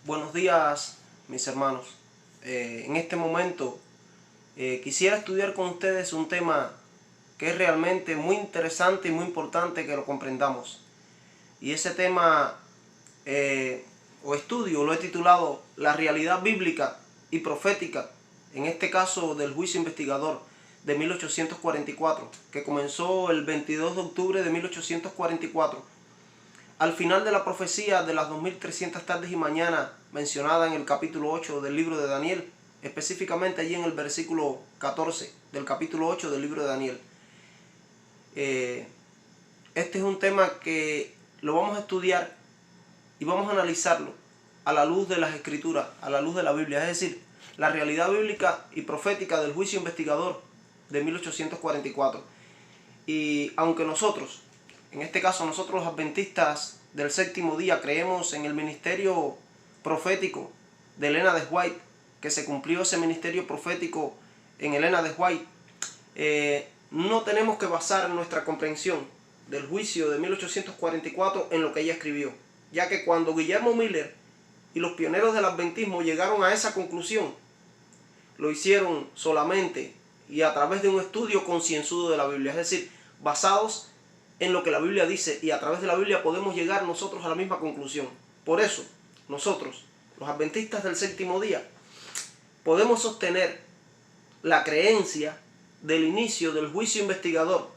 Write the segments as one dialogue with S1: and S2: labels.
S1: Buenos días, mis hermanos. En este momento quisiera estudiar con ustedes un tema que es realmente muy interesante y muy importante que lo comprendamos. Y ese tema o estudio lo he titulado La realidad bíblica y profética, en este caso del juicio investigador de 1844, que comenzó el 22 de octubre de 1844. Al final de la profecía de las 2300 tardes y mañanas mencionada en el capítulo 8 del libro de Daniel, específicamente allí en el versículo 14 del capítulo 8 del libro de Daniel. Este es un tema que lo vamos a estudiar y vamos a analizarlo a la luz de las escrituras, a la luz de la Biblia, es decir, la realidad bíblica y profética del juicio investigador de 1844. Y aunque nosotros, en este caso nosotros los adventistas del séptimo día, creemos en el ministerio profético de Elena de White, que se cumplió ese ministerio profético en Elena de White, no tenemos que basar nuestra comprensión del juicio de 1844 en lo que ella escribió, ya que cuando Guillermo Miller y los pioneros del adventismo llegaron a esa conclusión, lo hicieron solamente y a través de un estudio concienzudo de la Biblia, es decir, basados en lo que la Biblia dice, y a través de la Biblia podemos llegar nosotros a la misma conclusión. Por eso, nosotros, los adventistas del séptimo día, podemos sostener la creencia del inicio del juicio investigador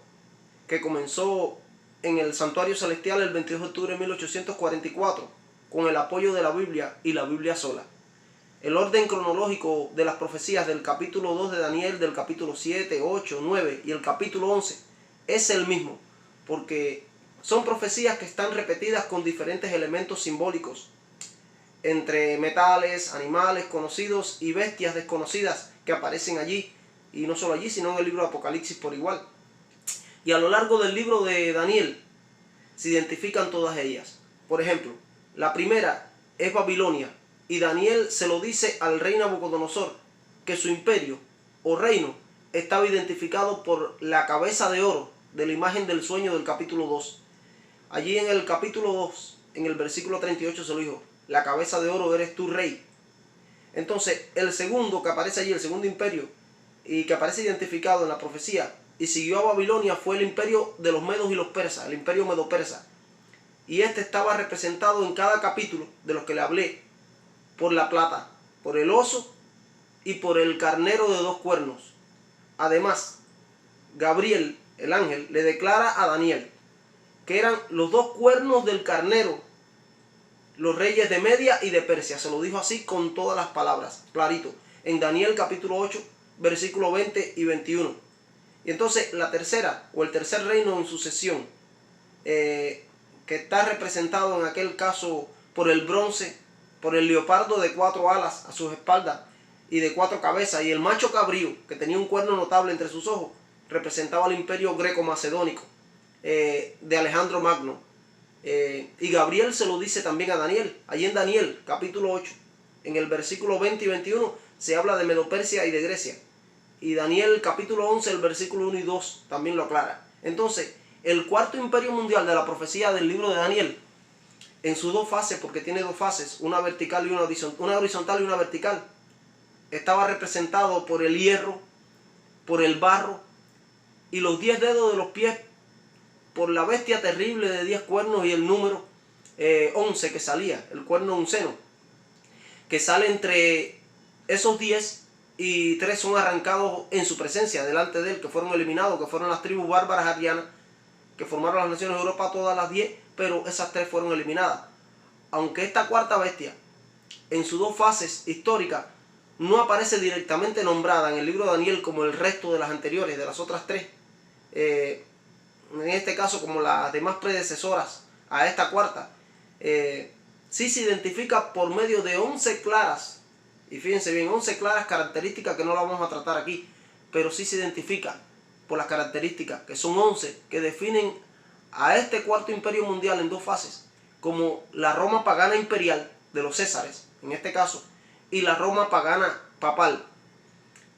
S1: que comenzó en el santuario celestial el 22 de octubre de 1844 con el apoyo de la Biblia y la Biblia sola. El orden cronológico de las profecías del capítulo 2 de Daniel, del capítulo 7, 8, 9 y el capítulo 11 es el mismo, porque son profecías que están repetidas con diferentes elementos simbólicos, entre metales, animales conocidos y bestias desconocidas que aparecen allí, y no solo allí, sino en el libro de Apocalipsis por igual. Y a lo largo del libro de Daniel se identifican todas ellas. Por ejemplo, la primera es Babilonia, y Daniel se lo dice al rey Nabucodonosor, que su imperio o reino estaba identificado por la cabeza de oro de la imagen del sueño del capítulo 2. Allí en el capítulo 2, en el versículo 38 se lo dijo: la cabeza de oro eres tú, rey. Entonces, el segundo que aparece allí, el segundo imperio, y que aparece identificado en la profecía, y siguió a Babilonia, fue el imperio de los medos y los persas, el imperio medo-persa. Y este estaba representado en cada capítulo de los que le hablé por la plata, por el oso y por el carnero de 2 cuernos. Además, Gabriel, el ángel, le declara a Daniel que eran los 2 cuernos del carnero los reyes de Media y de Persia. Se lo dijo así con todas las palabras, clarito, en Daniel capítulo 8, versículo 20 y 21. Y entonces la tercera, o el tercer reino en sucesión, que está representado en aquel caso por el bronce, por el leopardo de 4 alas a sus espaldas y de 4 cabezas, y el macho cabrío, que tenía un cuerno notable entre sus ojos, representaba al imperio greco-macedónico de Alejandro Magno. Y Gabriel se lo dice también a Daniel. Allí en Daniel, capítulo 8, en el versículo 20 y 21, se habla de Medo-Persia y de Grecia. Y Daniel, capítulo 11, el versículo 1 y 2, también lo aclara. Entonces, el cuarto imperio mundial de la profecía del libro de Daniel, en sus 2 fases, porque tiene 2 fases, una vertical y una horizontal y una vertical, estaba representado por el hierro, por el barro y los 10 dedos de los pies, por la bestia terrible de 10 cuernos y el número 11 que salía, el cuerno onceno, que sale entre esos 10 y 3 son arrancados en su presencia, delante de él, que fueron eliminados, que fueron las tribus bárbaras arianas, que formaron las naciones de Europa, todas las 10, pero esas 3 fueron eliminadas. Aunque esta cuarta bestia, en sus 2 fases históricas, no aparece directamente nombrada en el libro de Daniel como el resto de las anteriores, de las otras 3, en este caso como las demás predecesoras a esta cuarta, sí se identifica por medio de 11 claras, y fíjense bien, 11 claras características que no las vamos a tratar aquí, pero sí se identifica por las características, que son 11, que definen a este cuarto imperio mundial en 2 fases, como la Roma pagana imperial de los Césares, en este caso, y la Roma pagana papal,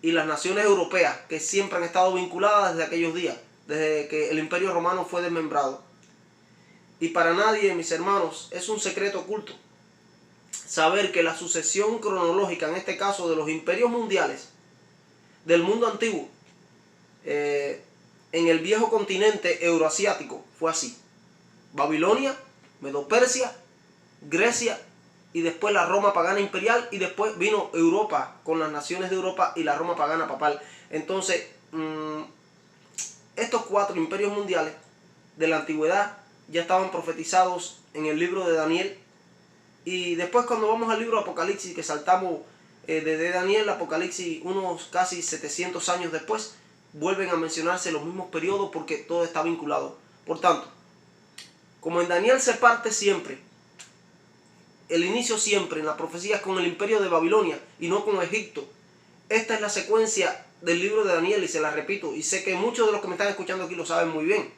S1: y las naciones europeas, que siempre han estado vinculadas desde aquellos días, desde que el imperio romano fue desmembrado. Y para nadie, mis hermanos, es un secreto oculto saber que la sucesión cronológica, en este caso de los imperios mundiales del mundo antiguo, en el viejo continente euroasiático, fue así: Babilonia, Medo-Persia, Grecia, y después la Roma pagana imperial, y después vino Europa con las naciones de Europa y la Roma pagana papal. Entonces, estos 4 imperios mundiales de la antigüedad ya estaban profetizados en el libro de Daniel. Y después, cuando vamos al libro de Apocalipsis, que saltamos de Daniel a Apocalipsis unos casi 700 años después, vuelven a mencionarse los mismos periodos porque todo está vinculado. Por tanto, como en Daniel se parte siempre, el inicio siempre en la profecía es con el imperio de Babilonia y no con Egipto. Esta es la secuencia del libro de Daniel, y se la repito, y sé que muchos de los que me están escuchando aquí lo saben muy bien.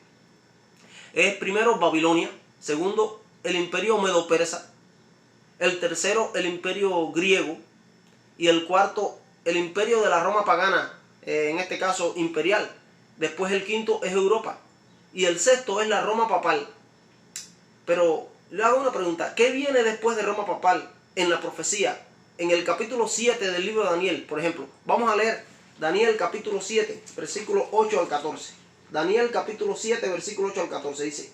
S1: Es primero Babilonia, segundo el imperio medo-persa, el tercero el imperio griego, y el cuarto el imperio de la Roma pagana, en este caso imperial. Después el quinto es Europa, y el sexto es la Roma papal. Pero le hago una pregunta: ¿qué viene después de Roma papal en la profecía? En el capítulo 7 del libro de Daniel, por ejemplo, vamos a leer Daniel capítulo 7, versículo 8 al 14. Daniel capítulo 7, versículo 8 al 14 dice: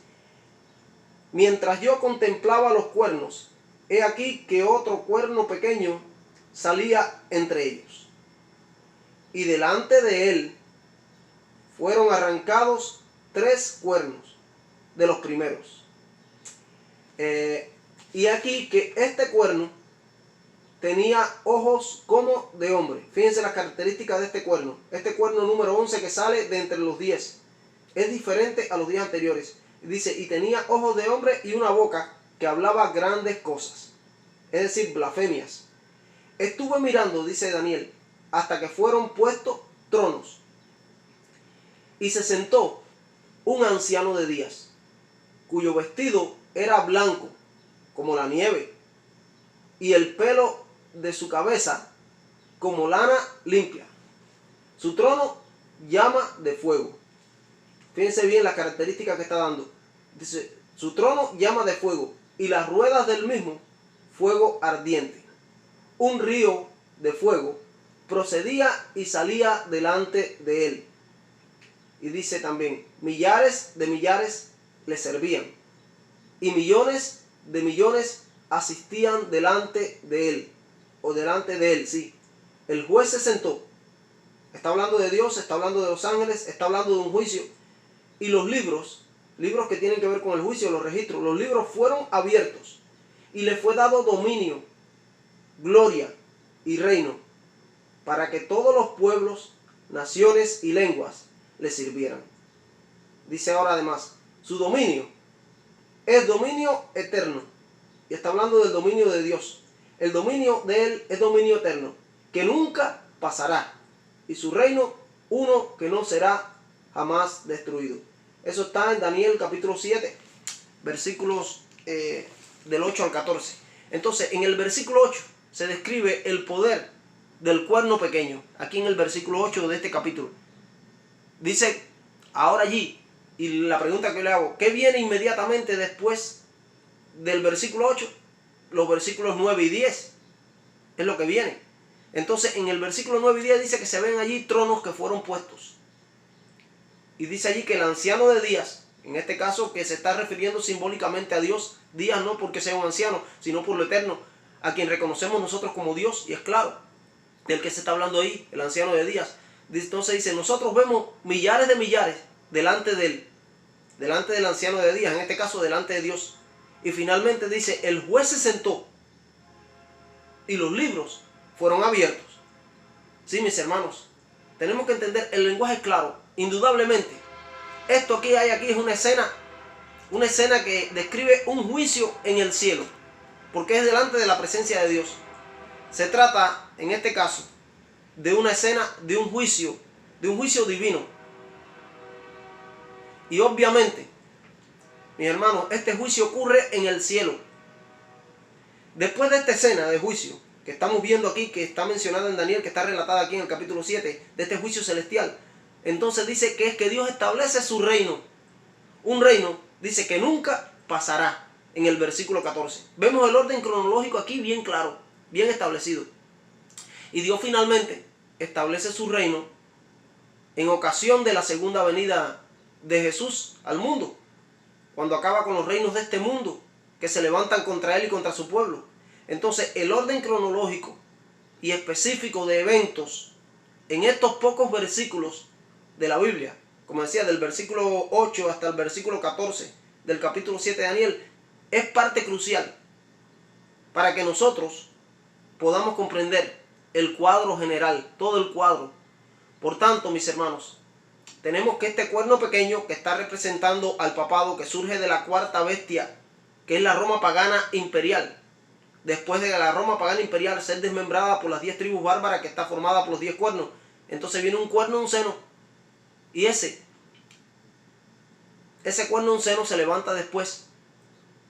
S1: mientras yo contemplaba los cuernos, he aquí que otro cuerno pequeño salía entre ellos, y delante de él fueron arrancados 3 cuernos de los primeros. Y aquí que este cuerno tenía ojos como de hombre. Fíjense las características de este cuerno. Este cuerno número 11 que sale de entre los 10 es diferente a los 10 anteriores. Dice: y tenía ojos de hombre y una boca que hablaba grandes cosas, es decir, blasfemias. Estuve mirando, dice Daniel, hasta que fueron puestos tronos, y se sentó un anciano de días, cuyo vestido era blanco como la nieve, y el pelo de su cabeza como lana limpia. Su trono llama de fuego. Fíjense bien las características que está dando. Dice: su trono llama de fuego, y las ruedas del mismo fuego ardiente. Un río de fuego procedía y salía delante de él. Y dice también: millares de millares le servían, y millones de millones asistían delante de él. O delante de él, sí. El juez se sentó. Está hablando de Dios, está hablando de los ángeles, está hablando de un juicio. Y los libros que tienen que ver con el juicio, los registros, los libros fueron abiertos, y le fue dado dominio, gloria y reino, para que todos los pueblos, naciones y lenguas le sirvieran. Dice ahora además: su dominio es dominio eterno. Y está hablando del dominio de Dios. El dominio de él es dominio eterno, que nunca pasará. Y su reino, uno que no será jamás destruido. Eso está en Daniel capítulo 7, versículos del 8 al 14. Entonces, en el versículo 8 se describe el poder del cuerno pequeño. Aquí en el versículo 8 de este capítulo. Dice ahora allí, y la pregunta que le hago: ¿qué viene inmediatamente después del versículo 8? Los versículos 9 y 10 es lo que viene. Entonces, en el versículo 9 y 10 dice que se ven allí tronos que fueron puestos. Y dice allí que el anciano de días, en este caso que se está refiriendo simbólicamente a Dios, días no porque sea un anciano, sino por lo eterno, a quien reconocemos nosotros como Dios, y es claro, del que se está hablando ahí, el anciano de días. Entonces dice: nosotros vemos millares de millares delante de él, delante del anciano de días, en este caso delante de Dios. Y finalmente dice: el juez se sentó y los libros fueron abiertos. Sí, mis hermanos, tenemos que entender el lenguaje claro. Indudablemente, esto que hay aquí es una escena que describe un juicio en el cielo, porque es delante de la presencia de Dios. Se trata, en este caso, de una escena de un juicio divino. Y obviamente, mis hermanos, este juicio ocurre en el cielo. Después de esta escena de juicio que estamos viendo aquí, que está mencionada en Daniel, que está relatada aquí en el capítulo 7, de este juicio celestial, entonces dice que Dios establece su reino. Un reino, dice, que nunca pasará. en el versículo 14. Vemos el orden cronológico aquí bien claro, bien establecido. Y Dios finalmente establece su reino en ocasión de la segunda venida de Jesús al mundo, cuando acaba con los reinos de este mundo que se levantan contra él y contra su pueblo. Entonces, el orden cronológico y específico de eventos en estos pocos versículos de la Biblia, como decía, del versículo 8 hasta el versículo 14 del capítulo 7 de Daniel, es parte crucial para que nosotros podamos comprender el cuadro general, todo el cuadro. Por tanto, mis hermanos, tenemos que este cuerno pequeño que está representando al papado, que surge de la cuarta bestia, que es la Roma pagana imperial, después de la Roma pagana imperial ser desmembrada por las 10 tribus bárbaras, que está formada por los 10 cuernos, entonces viene un cuerno, un seno, y ese cuerno, un seno se levanta después,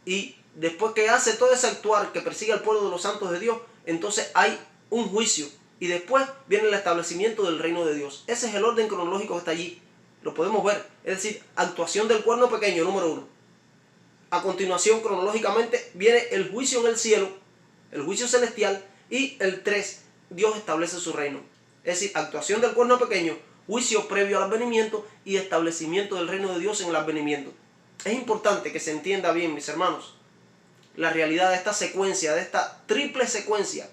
S1: y después que hace todo ese actuar que persigue al pueblo de los santos de Dios, entonces hay un juicio, y después viene el establecimiento del reino de Dios. Ese es el orden cronológico que está allí, lo podemos ver, es decir, actuación del cuerno pequeño, número 1. A continuación, cronológicamente, viene el juicio en el cielo, el juicio celestial, y el 3, Dios establece su reino. Es decir, actuación del cuerno pequeño, juicio previo al advenimiento y establecimiento del reino de Dios en el advenimiento. Es importante que se entienda bien, mis hermanos, la realidad de esta secuencia, de esta triple secuencia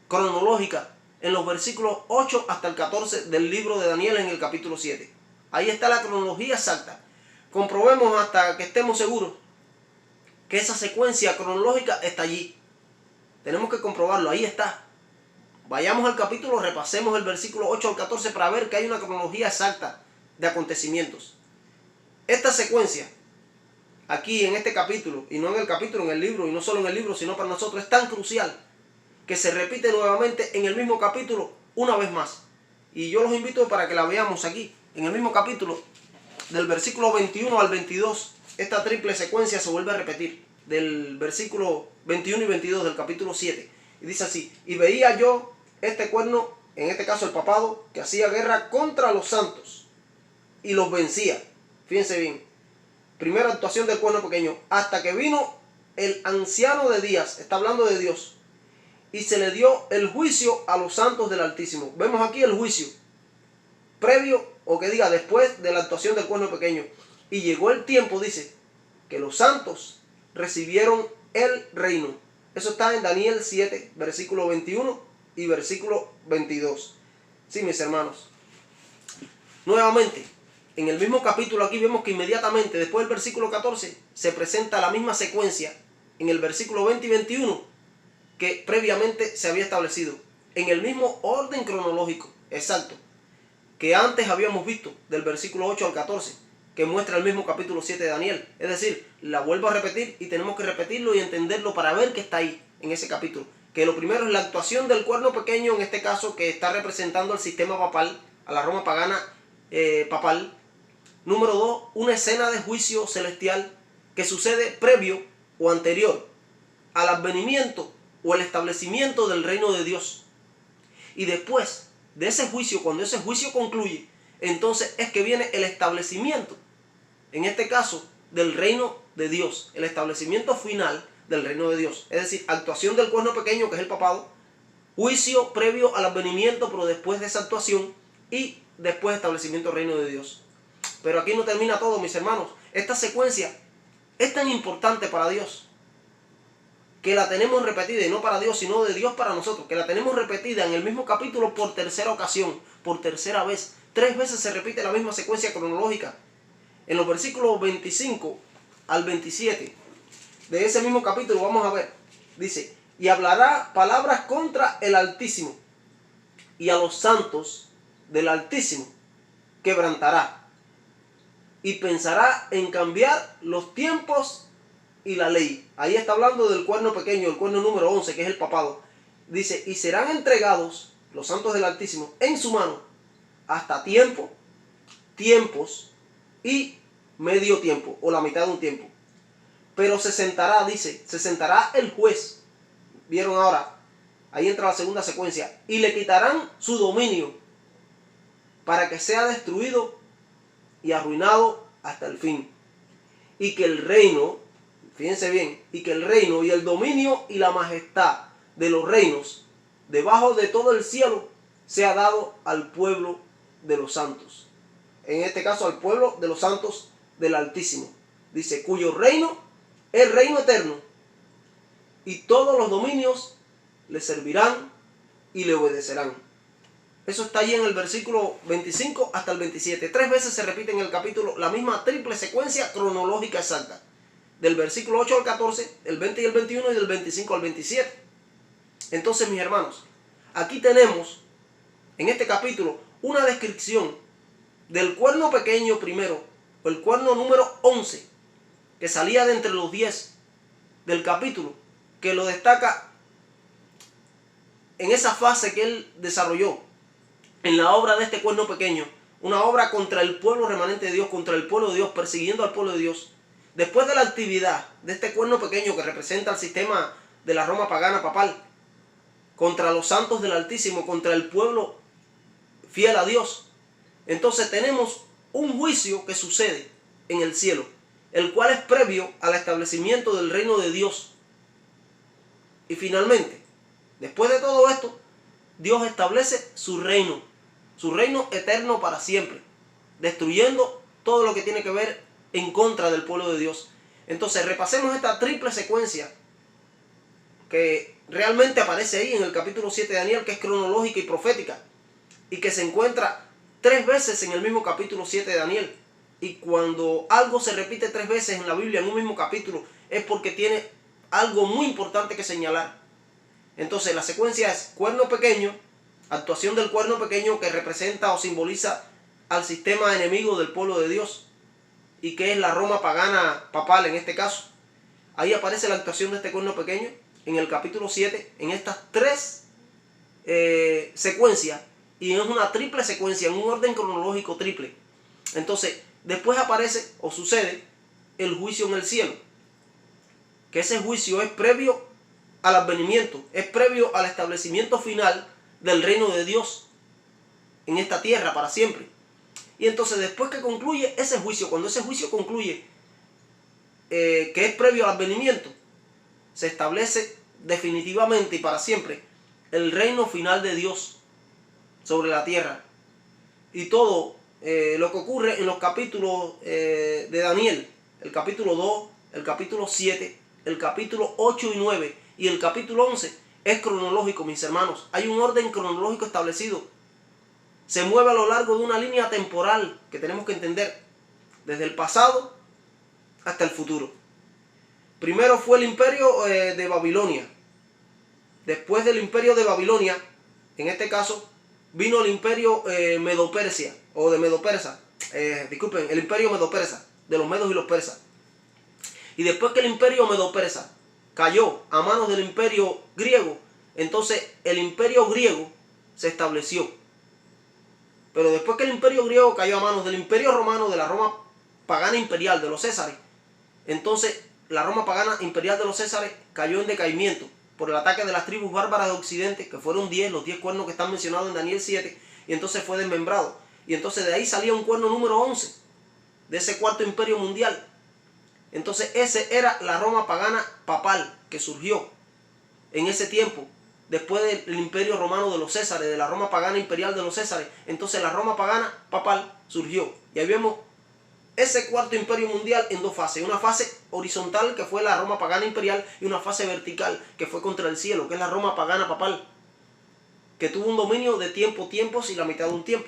S1: cronológica en los versículos 8 hasta el 14 del libro de Daniel en el capítulo 7. Ahí está la cronología exacta. Comprobemos hasta que estemos seguros que esa secuencia cronológica está allí. Tenemos que comprobarlo, ahí está. Vayamos al capítulo, repasemos el versículo 8 al 14 para ver que hay una cronología exacta de acontecimientos. Esta secuencia, aquí en este capítulo, y no en el capítulo, en el libro, y no solo en el libro, sino para nosotros, es tan crucial que se repite nuevamente en el mismo capítulo una vez más. Y yo los invito para que la veamos aquí, en el mismo capítulo, del versículo 21 al 22, esta triple secuencia se vuelve a repetir, del versículo 21 y 22 del capítulo 7. Y dice así: y veía yo este cuerno, en este caso el papado, que hacía guerra contra los santos y los vencía. Fíjense bien, primera actuación del cuerno pequeño, hasta que vino el anciano de días, está hablando de Dios, y se le dio el juicio a los santos del Altísimo. Vemos aquí el juicio previo, o que diga después de la actuación del cuerno pequeño. Y llegó el tiempo, dice, que los santos recibieron el reino. Eso está en Daniel 7, versículo 21 y versículo 22. Sí, mis hermanos. Nuevamente, en el mismo capítulo aquí vemos que inmediatamente después del versículo 14 se presenta la misma secuencia en el versículo 20 y 21 que previamente se había establecido, en el mismo orden cronológico exacto que antes habíamos visto, del versículo 8 al 14, que muestra el mismo capítulo 7 de Daniel. Es decir, la vuelvo a repetir y tenemos que repetirlo y entenderlo para ver qué está ahí, en ese capítulo. Que lo primero es la actuación del cuerno pequeño, en este caso, que está representando al sistema papal, a la Roma pagana papal. Número 2, una escena de juicio celestial que sucede previo o anterior al advenimiento o el establecimiento del reino de Dios. Y después de ese juicio, cuando ese juicio concluye, entonces es que viene el establecimiento, en este caso, del reino de Dios, el establecimiento final del reino de Dios. Es decir, actuación del cuerno pequeño, que es el papado, juicio previo al advenimiento, pero después de esa actuación, y después establecimiento del reino de Dios. Pero aquí no termina todo, mis hermanos. Esta secuencia es tan importante para Dios, que la tenemos repetida, y no para Dios, sino de Dios para nosotros, que la tenemos repetida en el mismo capítulo por tercera ocasión, por tercera vez. 3 veces se repite la misma secuencia cronológica. En los versículos 25 al 27 de ese mismo capítulo vamos a ver, dice, y hablará palabras contra el Altísimo, y a los santos del Altísimo quebrantará, y pensará en cambiar los tiempos y la ley. Ahí está hablando del cuerno pequeño, el cuerno número 11, que es el papado. Dice, y serán entregados los santos del Altísimo en su mano hasta tiempo, tiempos y medio tiempo, o la mitad de un tiempo. Pero se sentará, dice, se sentará el juez. ¿Vieron ahora? Ahí entra la segunda secuencia. Y le quitarán su dominio para que sea destruido y arruinado hasta el fin. Y que el reino, fíjense bien, y que el reino y el dominio y la majestad de los reinos debajo de todo el cielo sea dado al pueblo de los santos. En este caso al pueblo de los santos del Altísimo. Dice, cuyo reino es reino eterno, y todos los dominios le servirán y le obedecerán. Eso está allí en el versículo 25 hasta el 27. 3 veces se repite en el capítulo la misma triple secuencia cronológica exacta. Del versículo 8 al 14, el 20 y el 21 y del 25 al 27. Entonces, mis hermanos, aquí tenemos en este capítulo una descripción del cuerno pequeño primero, o el cuerno número 11, que salía de entre los 10 del capítulo, que lo destaca en esa fase que él desarrolló en la obra de este cuerno pequeño, una obra contra el pueblo remanente de Dios, contra el pueblo de Dios, persiguiendo al pueblo de Dios. Después de la actividad de este cuerno pequeño que representa el sistema de la Roma pagana papal, contra los santos del Altísimo, contra el pueblo fiel a Dios, entonces tenemos un juicio que sucede en el cielo, el cual es previo al establecimiento del reino de Dios. Y finalmente, después de todo esto, Dios establece su reino eterno para siempre, destruyendo todo lo que tiene que ver en contra del pueblo de Dios. Entonces repasemos esta triple secuencia que realmente aparece ahí en el capítulo 7 de Daniel, que es cronológica y profética, y que se encuentra 3 veces en el mismo capítulo 7 de Daniel. Y cuando algo se repite 3 veces en la Biblia en un mismo capítulo, es porque tiene algo muy importante que señalar. Entonces la secuencia es cuerno pequeño, actuación del cuerno pequeño que representa o simboliza al sistema enemigo del pueblo de Dios, y que es la Roma pagana papal en este caso. Ahí aparece la actuación de este cuerno pequeño en el capítulo 7, en estas 3 secuencias, y es una triple secuencia, en un orden cronológico triple. Entonces, después aparece o sucede el juicio en el cielo, que ese juicio es previo al advenimiento, es previo al establecimiento final del reino de Dios en esta tierra para siempre. Y entonces después que concluye ese juicio, cuando ese juicio concluye, que es previo al advenimiento, se establece definitivamente y para siempre el reino final de Dios sobre la tierra. Y todo lo que ocurre en los capítulos de Daniel, el capítulo 2, el capítulo 7, el capítulo 8 y 9 y el capítulo 11 es cronológico, mis hermanos. Hay un orden cronológico establecido. Se mueve a lo largo de una línea temporal que tenemos que entender, desde el pasado hasta el futuro. Primero fue el imperio de Babilonia. Después del imperio de Babilonia, en este caso, vino el imperio Medo-Persia, o de Medo-Persa. Disculpen, el imperio Medo-Persa, de los medos y los persas. Y después que el imperio Medo-Persa cayó a manos del imperio griego, entonces el imperio griego se estableció. Pero después que el imperio griego cayó a manos del imperio romano, de la Roma pagana imperial, de los Césares, entonces la Roma pagana imperial de los Césares cayó en decaimiento por el ataque de las tribus bárbaras de Occidente, que fueron 10, los 10 cuernos que están mencionados en Daniel 7, y entonces fue desmembrado. Y entonces de ahí salía un cuerno número 11, de ese cuarto imperio mundial. Entonces ese era la Roma pagana papal que surgió en ese tiempo, después del imperio romano de los Césares, de la Roma pagana imperial de los Césares. Entonces la Roma pagana papal surgió. Y ahí vemos ese cuarto imperio mundial en 2 fases. Una fase horizontal, que fue la Roma pagana imperial, y una fase vertical, que fue contra el cielo, que es la Roma pagana papal, que tuvo un dominio de tiempos y la mitad de un tiempo,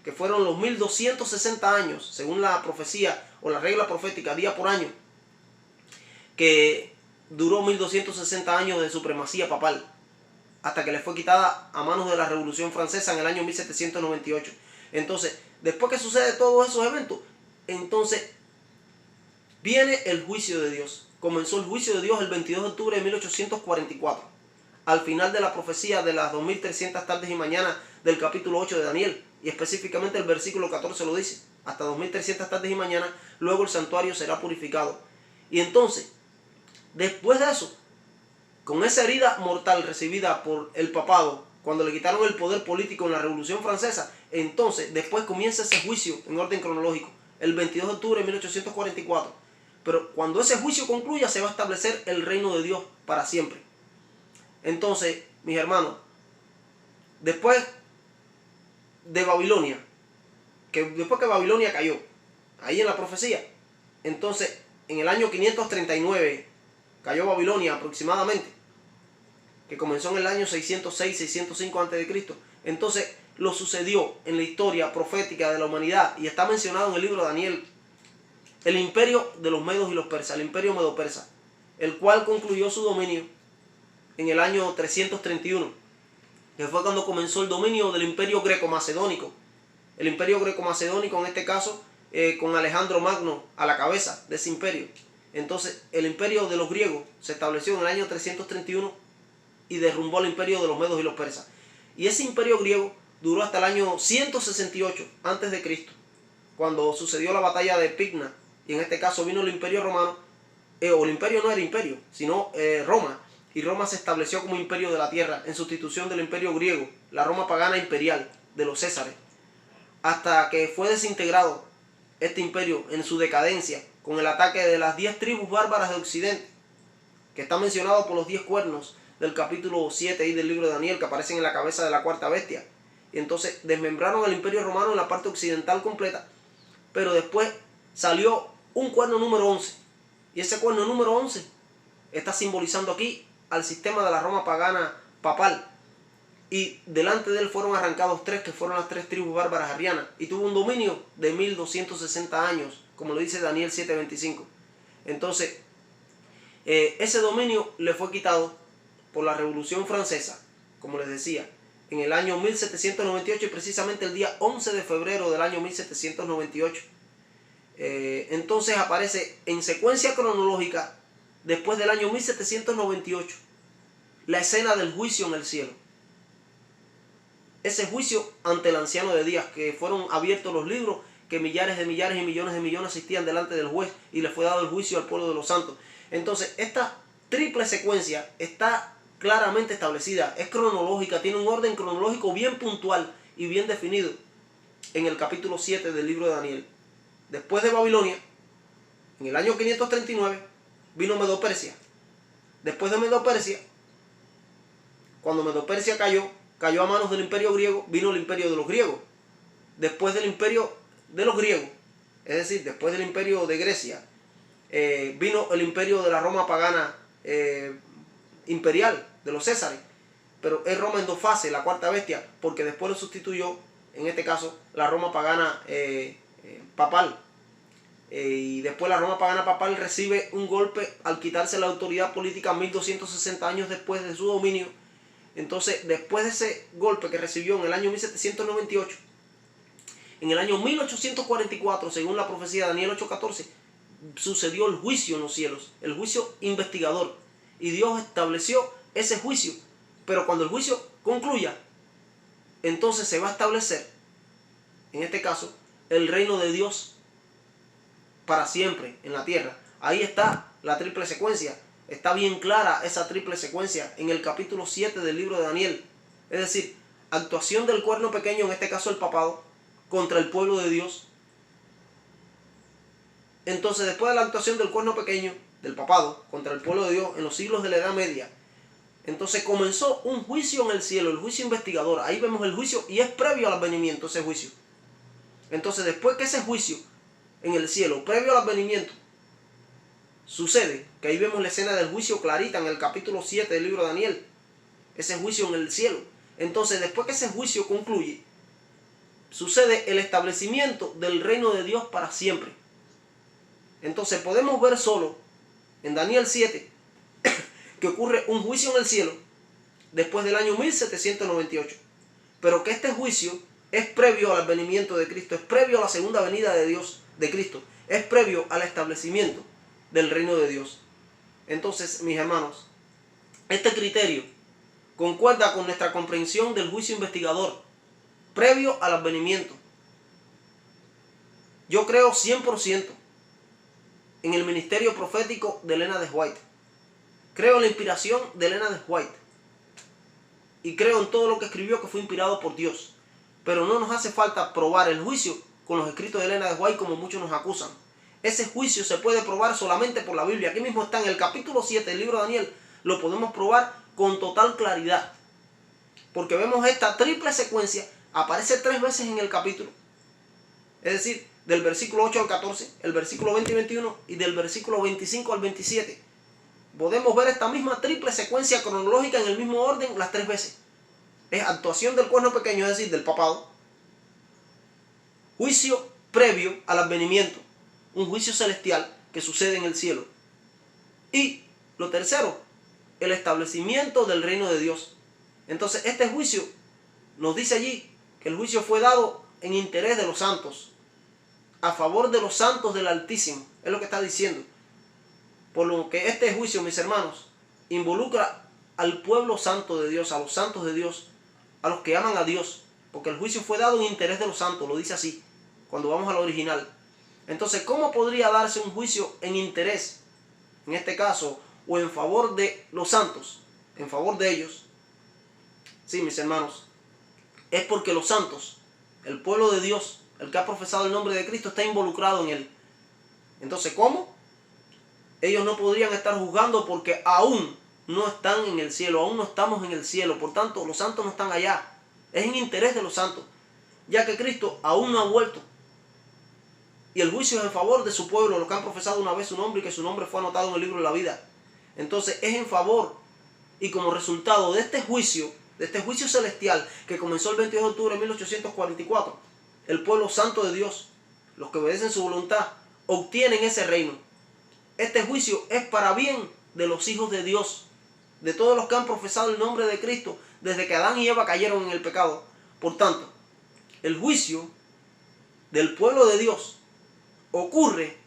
S1: que fueron los 1260 años, según la profecía o la regla profética, día por año, que duró 1260 años de supremacía papal, hasta que le fue quitada a manos de la Revolución Francesa en el año 1798. Entonces, después que sucede todos esos eventos, entonces viene el juicio de Dios. Comenzó el juicio de Dios el 22 de octubre de 1844, al final de la profecía de las 2300 tardes y mañanas del capítulo 8 de Daniel, y específicamente el versículo 14 lo dice: hasta 2300 tardes y mañanas, luego el santuario será purificado. Y entonces, después de eso, con esa herida mortal recibida por el papado, cuando le quitaron el poder político en la Revolución Francesa, entonces después comienza ese juicio en orden cronológico, el 22 de octubre de 1844. Pero cuando ese juicio concluya, se va a establecer el reino de Dios para siempre. Entonces, mis hermanos, después de Babilonia, después que Babilonia cayó, ahí en la profecía, entonces en el año 539 cayó Babilonia aproximadamente, que comenzó en el año 606-605 a.C. Entonces lo sucedió en la historia profética de la humanidad, y está mencionado en el libro de Daniel, el imperio de los medos y los persas, el imperio medo-persa, el cual concluyó su dominio en el año 331, que fue cuando comenzó el dominio del imperio greco-macedónico. El imperio greco-macedónico, en este caso, con Alejandro Magno a la cabeza de ese imperio. Entonces, el imperio de los griegos se estableció en el año 331 y derrumbó el imperio de los medos y los persas. Y ese imperio griego duró hasta el año 168 a.C., cuando sucedió la batalla de Pigna, y en este caso vino el imperio romano, o el imperio no era imperio, sino Roma, y Roma se estableció como imperio de la tierra, en sustitución del imperio griego, la Roma pagana imperial de los Césares, hasta que fue desintegrado este imperio en su decadencia, con el ataque de las 10 tribus bárbaras de Occidente, que está mencionado por los 10 cuernos del capítulo 7 y del libro de Daniel, que aparecen en la cabeza de la cuarta bestia. Y entonces desmembraron el imperio romano en la parte occidental completa, pero después salió un cuerno número 11, y ese cuerno número 11 está simbolizando aquí al sistema de la Roma pagana papal, y delante de él fueron arrancados 3, que fueron las 3 tribus bárbaras arrianas, y tuvo un dominio de 1260 años, como lo dice Daniel 7:25. Entonces, ese dominio le fue quitado por la Revolución Francesa, como les decía, en el año 1798, y precisamente el día 11 de febrero del año 1798. Entonces aparece en secuencia cronológica, después del año 1798, la escena del juicio en el cielo. Ese juicio ante el anciano de días, que fueron abiertos los libros, que millares de millares y millones de millones asistían delante del juez, y le fue dado el juicio al pueblo de los santos. Entonces, esta triple secuencia está claramente establecida, es cronológica, tiene un orden cronológico bien puntual y bien definido en el capítulo 7 del libro de Daniel. Después de Babilonia, en el año 539, vino Medo-Persia. Después de Medo-Persia, cuando Medo-Persia cayó a manos del imperio griego, vino el imperio de los griegos. Después del imperio de los griegos, es decir, después del imperio de Grecia, vino el imperio de la Roma pagana imperial, de los Césares. Pero es Roma en 2 fases, la cuarta bestia, porque después lo sustituyó, en este caso, la Roma pagana papal. Y después la Roma pagana papal recibe un golpe al quitarse la autoridad política 1260 años después de su dominio. Entonces, después de ese golpe que recibió en el año 1798, en el año 1844, según la profecía de Daniel 8:14, sucedió el juicio en los cielos, el juicio investigador. Y Dios estableció ese juicio. Pero cuando el juicio concluya, entonces se va a establecer, en este caso, el reino de Dios para siempre en la tierra. Ahí está la triple secuencia. Está bien clara esa triple secuencia en el capítulo 7 del libro de Daniel. Es decir, actuación del cuerno pequeño, en este caso el papado, contra el pueblo de Dios. Entonces, después de la actuación del cuerno pequeño, del papado, contra el pueblo de Dios en los siglos de la Edad Media, entonces comenzó un juicio en el cielo, el juicio investigador. Ahí vemos el juicio, y es previo al advenimiento ese juicio. Entonces, después que ese juicio en el cielo, previo al advenimiento, sucede, que ahí vemos la escena del juicio clarita en el capítulo 7 del libro de Daniel, ese juicio en el cielo. Entonces, después que ese juicio concluye, sucede el establecimiento del reino de Dios para siempre. Entonces podemos ver solo en Daniel 7 que ocurre un juicio en el cielo después del año 1798, pero que este juicio es previo al advenimiento de Cristo, es previo a la segunda venida de Dios, de Cristo, es previo al establecimiento del reino de Dios. Entonces, mis hermanos, este criterio concuerda con nuestra comprensión del juicio investigador previo al advenimiento. Yo creo 100% en el ministerio profético de Elena de White. Creo en la inspiración de Elena de White. Y creo en todo lo que escribió, que fue inspirado por Dios. Pero no nos hace falta probar el juicio con los escritos de Elena de White, como muchos nos acusan. Ese juicio se puede probar solamente por la Biblia. Aquí mismo está en el capítulo 7 del libro de Daniel. Lo podemos probar con total claridad. Porque vemos esta triple secuencia. Aparece 3 veces en el capítulo. Es decir, del versículo 8 al 14, el versículo 20 y 21 y del versículo 25 al 27. Podemos ver esta misma triple secuencia cronológica en el mismo orden las 3 veces. Es actuación del cuerno pequeño, es decir, del papado. Juicio previo al advenimiento. Un juicio celestial que sucede en el cielo. Y lo tercero, el establecimiento del reino de Dios. Entonces este juicio nos dice allí que el juicio fue dado en interés de los santos, a favor de los santos del Altísimo. Es lo que está diciendo. Por lo que este juicio, mis hermanos, involucra al pueblo santo de Dios, a los santos de Dios, a los que aman a Dios. Porque el juicio fue dado en interés de los santos, lo dice así, cuando vamos al original. Entonces, ¿cómo podría darse un juicio en interés, en este caso, o en favor de los santos, en favor de ellos? Sí, mis hermanos, es porque los santos, el pueblo de Dios, el que ha profesado el nombre de Cristo, está involucrado en él. Entonces, ¿cómo? Ellos no podrían estar juzgando porque aún no están en el cielo, aún no estamos en el cielo. Por tanto, los santos no están allá. Es en interés de los santos, ya que Cristo aún no ha vuelto. Y el juicio es en favor de su pueblo, los que han profesado una vez su nombre y que su nombre fue anotado en el libro de la vida. Entonces es en favor y como resultado de este juicio celestial que comenzó el 22 de octubre de 1844, el pueblo santo de Dios, los que obedecen su voluntad, obtienen ese reino. Este juicio es para bien de los hijos de Dios, de todos los que han profesado el nombre de Cristo desde que Adán y Eva cayeron en el pecado. Por tanto, el juicio del pueblo de Dios ocurre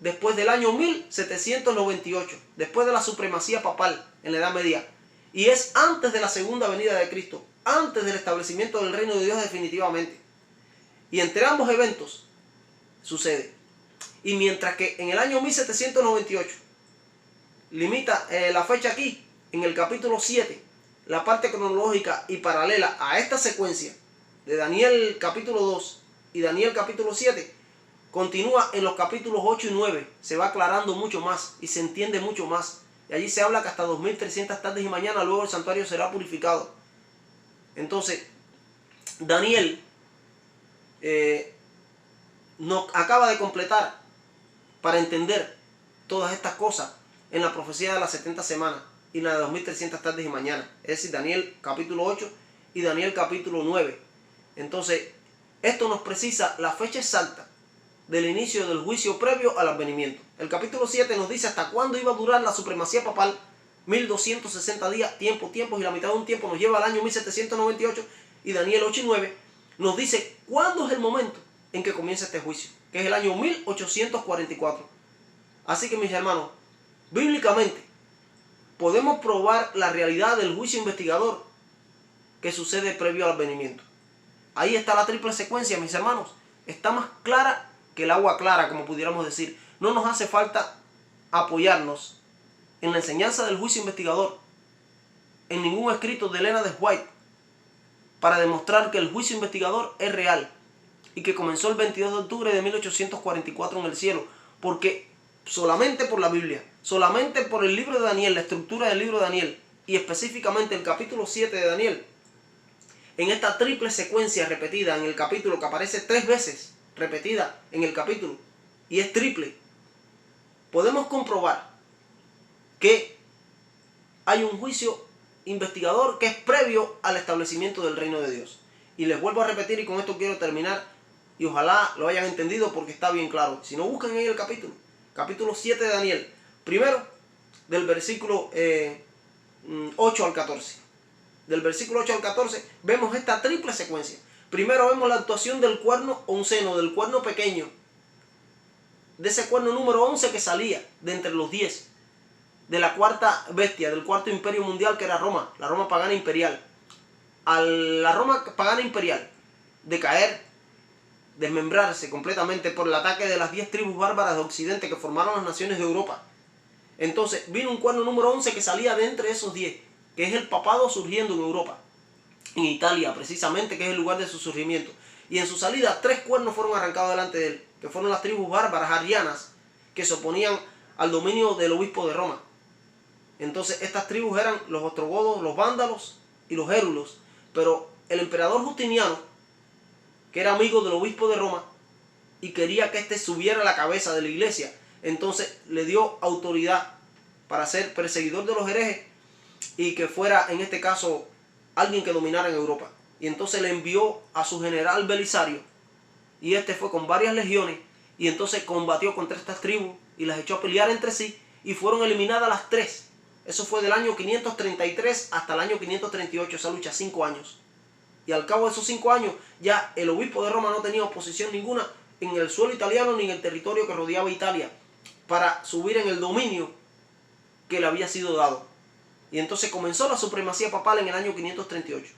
S1: después del año 1798, después de la supremacía papal en la Edad Media, y es antes de la segunda venida de Cristo, antes del establecimiento del reino de Dios definitivamente. Y entre ambos eventos sucede. Y mientras que en el año 1798 limita la fecha aquí, en el capítulo 7, la parte cronológica y paralela a esta secuencia de Daniel capítulo 2 y Daniel capítulo 7, continúa en los capítulos 8 y 9, se va aclarando mucho más y se entiende mucho más. Y allí se habla que hasta 2300 tardes y mañana luego el santuario será purificado. Entonces, Daniel nos acaba de completar para entender todas estas cosas en la profecía de las 70 semanas y la de 2300 tardes y mañana. Es decir, Daniel capítulo 8 y Daniel capítulo 9. Entonces, esto nos precisa la fecha exacta del inicio del juicio previo al advenimiento. El capítulo 7 nos dice hasta cuándo iba a durar la supremacía papal, 1260 días, tiempos, y la mitad de un tiempo nos lleva al año 1798, y Daniel 8 y 9 nos dice cuándo es el momento en que comienza este juicio, que es el año 1844. Así que, mis hermanos, bíblicamente podemos probar la realidad del juicio investigador que sucede previo al advenimiento. Ahí está la triple secuencia, mis hermanos. Está más clara que el agua clara, como pudiéramos decir. No nos hace falta apoyarnos en la enseñanza del juicio investigador, en ningún escrito de Elena de White, para demostrar que el juicio investigador es real y que comenzó el 22 de octubre de 1844 en el cielo, porque solamente por la Biblia, solamente por el libro de Daniel, la estructura del libro de Daniel y específicamente el capítulo 7 de Daniel, en esta triple secuencia repetida en el capítulo, que aparece 3 veces repetida en el capítulo y es triple, podemos comprobar que hay un juicio investigador que es previo al establecimiento del reino de Dios. Y les vuelvo a repetir, y con esto quiero terminar, y ojalá lo hayan entendido porque está bien claro. Si no, buscan ahí el capítulo 7 de Daniel, primero del versículo 8 al 14. Del versículo 8 al 14 vemos esta triple secuencia. Primero vemos la actuación del cuerno onceno, del cuerno pequeño, de ese cuerno número 11 que salía de entre los 10, de la cuarta bestia, del cuarto imperio mundial, que era Roma, la Roma pagana imperial. A la Roma pagana imperial decaer, desmembrarse completamente por el ataque de las 10 tribus bárbaras de Occidente que formaron las naciones de Europa. Entonces vino un cuerno número 11 que salía de entre esos 10, que es el papado surgiendo en Europa, en Italia precisamente, que es el lugar de su surgimiento. Y en su salida 3 cuernos fueron arrancados delante de él. que fueron las tribus bárbaras arianas que se oponían al dominio del obispo de Roma. Entonces estas tribus eran los ostrogodos, los vándalos y los érulos. Pero el emperador Justiniano, que era amigo del obispo de Roma y quería que éste subiera a la cabeza de la iglesia, entonces le dio autoridad para ser perseguidor de los herejes y que fuera, en este caso, alguien que dominara en Europa. Y entonces le envió a su general Belisario, y este fue con varias legiones, y entonces combatió contra estas tribus y las echó a pelear entre sí, y fueron eliminadas las tres. Eso fue del año 533 hasta el año 538, esa lucha, 5 años. Y al cabo de esos 5 años, ya el obispo de Roma no tenía oposición ninguna en el suelo italiano ni en el territorio que rodeaba Italia para subir en el dominio que le había sido dado. Y entonces comenzó la supremacía papal en el año 538.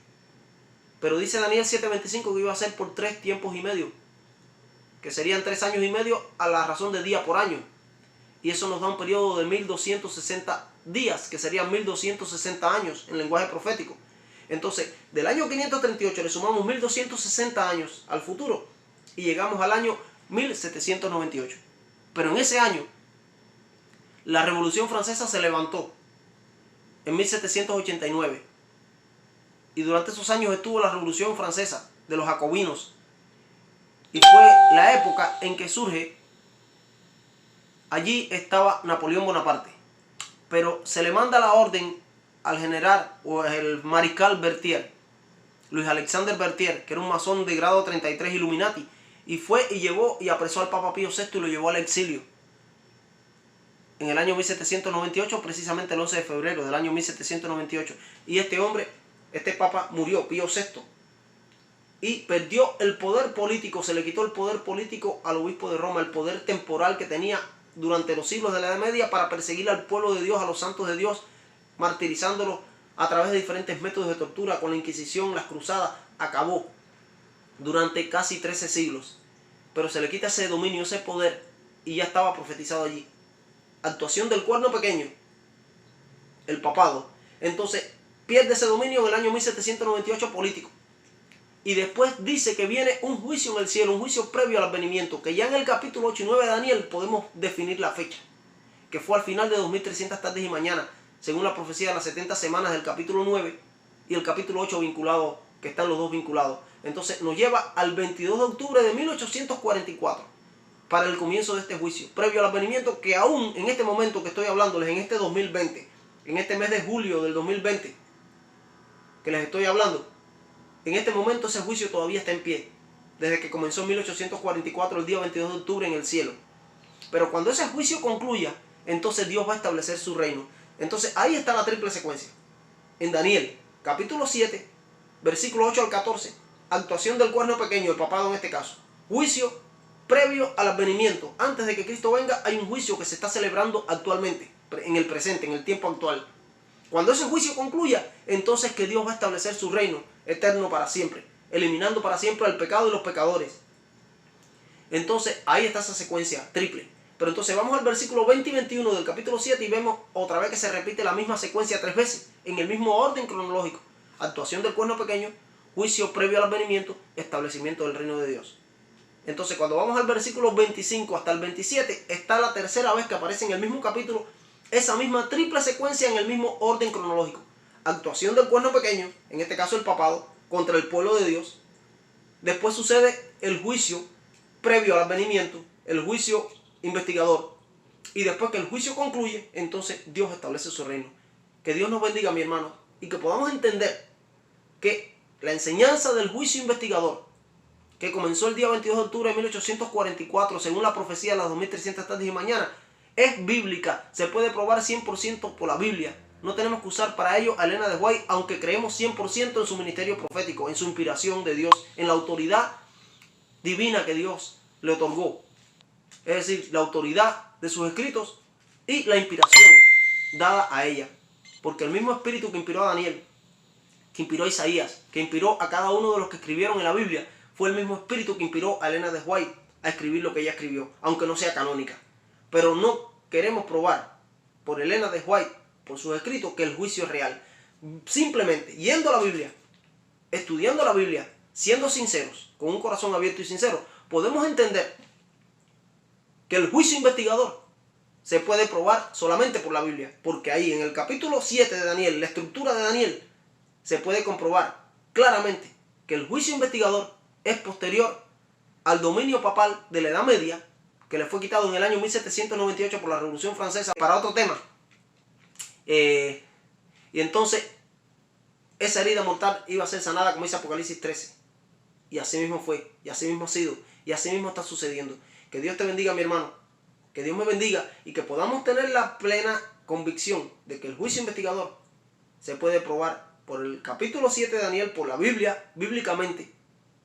S1: Pero dice Daniel 7:25 que iba a ser por 3 tiempos y medio, que serían 3 años y medio a la razón de día por año. Y eso nos da un periodo de 1260 días, que serían 1260 años en lenguaje profético. Entonces, del año 538 le sumamos 1260 años al futuro y llegamos al año 1798. Pero en ese año, la Revolución Francesa se levantó en 1789. Y durante esos años estuvo la Revolución Francesa de los Jacobinos. Y fue la época en que surge, allí estaba Napoleón Bonaparte. Pero se le manda la orden al general o el mariscal Berthier, Luis Alexander Berthier, que era un masón de grado 33 Illuminati, y fue y llevó y apresó al Papa Pío VI y lo llevó al exilio. En el año 1798, precisamente el 11 de febrero del año 1798. Y este hombre, este Papa murió, Pío VI, y perdió el poder político, se le quitó el poder político al obispo de Roma, el poder temporal que tenía durante los siglos de la Edad Media para perseguir al pueblo de Dios, a los santos de Dios, martirizándolos a través de diferentes métodos de tortura, con la Inquisición, las cruzadas. Acabó durante casi 13 siglos. Pero se le quita ese dominio, ese poder, y ya estaba profetizado allí. Actuación del cuerno pequeño, el papado. Entonces pierde ese dominio en el año 1798 político. Y después dice que viene un juicio en el cielo, un juicio previo al advenimiento, que ya en el capítulo 8 y 9 de Daniel podemos definir la fecha, que fue al final de 2300 tardes y mañanas, según la profecía de las 70 semanas del capítulo 9 y el capítulo 8 vinculado, que están los dos vinculados. Entonces nos lleva al 22 de octubre de 1844 para el comienzo de este juicio, previo al advenimiento, que aún en este momento que estoy hablándoles, en este 2020, en este mes de julio del 2020, que les estoy hablando, en este momento ese juicio todavía está en pie, desde que comenzó en 1844, el día 22 de octubre en el cielo. Pero cuando ese juicio concluya, entonces Dios va a establecer su reino. Entonces ahí está la triple secuencia. En Daniel, capítulo 7, versículo 8 al 14, actuación del cuerno pequeño, el papado en este caso. Juicio previo al advenimiento. Antes de que Cristo venga, hay un juicio que se está celebrando actualmente, en el presente, en el tiempo actual. Cuando ese juicio concluya, entonces que Dios va a establecer su reino eterno para siempre, eliminando para siempre al pecado y los pecadores. Entonces ahí está esa secuencia triple. Pero entonces vamos al versículo 20 y 21 del capítulo 7 y vemos otra vez que se repite la misma secuencia 3 veces, en el mismo orden cronológico. Actuación del cuerno pequeño, juicio previo al advenimiento, establecimiento del reino de Dios. Entonces cuando vamos al versículo 25 hasta el 27, está la tercera vez que aparece en el mismo capítulo esa misma triple secuencia en el mismo orden cronológico. Actuación del cuerno pequeño, en este caso el papado, contra el pueblo de Dios. Después sucede el juicio previo al advenimiento, el juicio investigador. Y después que el juicio concluye, entonces Dios establece su reino. Que Dios nos bendiga, mi hermano, y que podamos entender que la enseñanza del juicio investigador, que comenzó el día 22 de octubre de 1844, según la profecía de las 2300 tardes y mañanas, es bíblica, se puede probar 100% por la Biblia. No tenemos que usar para ello a Elena de White, aunque creemos 100% en su ministerio profético, en su inspiración de Dios, en la autoridad divina que Dios le otorgó. Es decir, la autoridad de sus escritos y la inspiración dada a ella. Porque el mismo espíritu que inspiró a Daniel, que inspiró a Isaías, que inspiró a cada uno de los que escribieron en la Biblia, fue el mismo espíritu que inspiró a Elena de White a escribir lo que ella escribió, aunque no sea canónica. Pero no queremos probar por Elena de White, por sus escritos, que el juicio es real. Simplemente yendo a la Biblia, estudiando la Biblia, siendo sinceros, con un corazón abierto y sincero, podemos entender que el juicio investigador se puede probar solamente por la Biblia, porque ahí en el capítulo 7 de Daniel, la estructura de Daniel, se puede comprobar claramente que el juicio investigador es posterior al dominio papal de la Edad Media, que le fue quitado en el año 1798 por la Revolución Francesa para otro tema. Y entonces esa herida mortal iba a ser sanada, como dice Apocalipsis 13. Y así mismo fue, y así mismo ha sido, y así mismo está sucediendo. Que Dios te bendiga, mi hermano. Que Dios me bendiga y que podamos tener la plena convicción de que el juicio investigador se puede probar por el capítulo 7 de Daniel, por la Biblia, bíblicamente,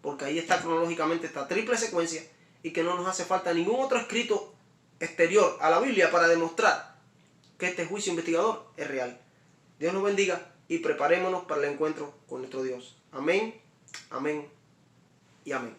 S1: porque ahí está cronológicamente esta triple secuencia, y que no nos hace falta ningún otro escrito exterior a la Biblia para demostrar que este juicio investigador es real. Dios nos bendiga y preparémonos para el encuentro con nuestro Dios. Amén, amén y amén.